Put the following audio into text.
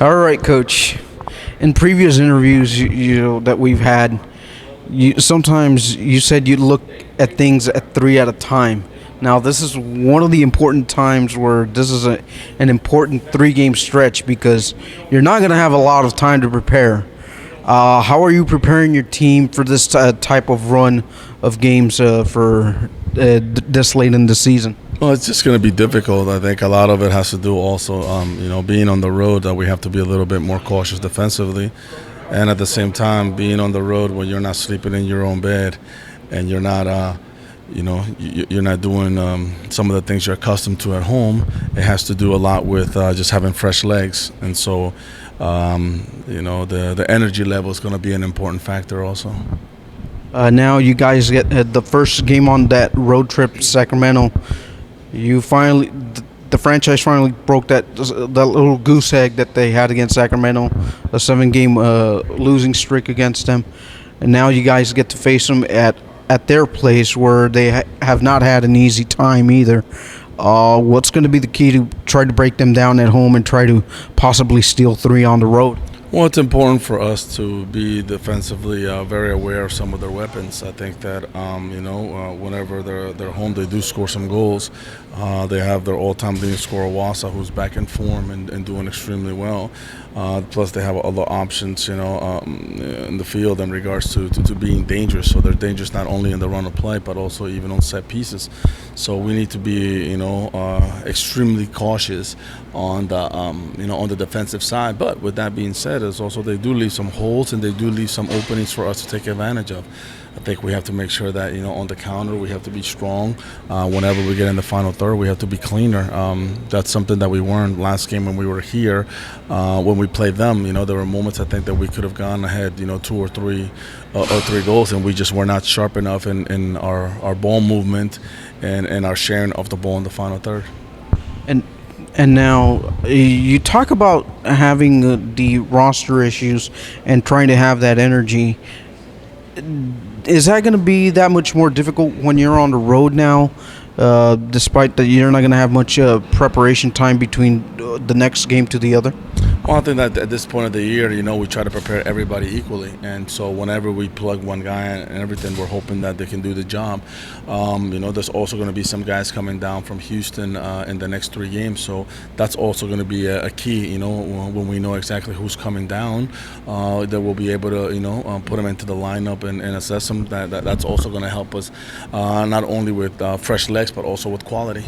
All right, Coach. In previous interviews that we've had, sometimes you said you look at things at three at a time. Now, this is one of the important times where this is an important three-game stretch because you're not going to have a lot of time to prepare. How are you preparing your team for this type of run of games for this late in the season? Well, it's just going to be difficult. I think a lot of it has to do also, being on the road, that we have to be a little bit more cautious defensively. And at the same time, being on the road when you're not sleeping in your own bed and you're not, you're not doing some of the things you're accustomed to at home, it has to do a lot with just having fresh legs. And so, the energy level is going to be an important factor also. Now you guys get the first game on that road trip to Sacramento. The franchise finally broke that little goose egg that they had against Sacramento, a 7-game losing streak against them, and now you guys get to face them at their place where they have not had an easy time either. What's going to be the key to try to break them down at home and try to possibly steal 3 on the road? Well, it's important for us to be defensively very aware of some of their weapons. I think that, whenever they're home, they do score some goals. They have their all-time leading scorer, Wasa, who's back in form and doing extremely well. Plus, they have other options, in the field in regards to being dangerous. So they're dangerous not only in the run of play, but also even on set pieces. So we need to be, extremely cautious on the defensive side. But with that being said, is also they do leave some holes and they do leave some openings for us to take advantage of. I think we have to make sure that, on the counter, we have to be strong. Whenever we get in the final third, we have to be cleaner. That's something that we weren't last game when we were here. When we played them, there were moments I think that we could have gone ahead, 2 or 3 goals, and we just were not sharp enough in our ball movement and our sharing of the ball in the final third. And now you talk about having the roster issues and trying to have that energy. Is that going to be that much more difficult when you're on the road now, despite that you're not going to have much preparation time between the next game to the other? Well, I think that at this point of the year, we try to prepare everybody equally. And so whenever we plug one guy in and everything, we're hoping that they can do the job. There's also going to be some guys coming down from Houston in the next 3 games. So that's also going to be a key, when we know exactly who's coming down, that we'll be able to, put them into the lineup and assess them. That's also going to help us not only with fresh legs, but also with quality.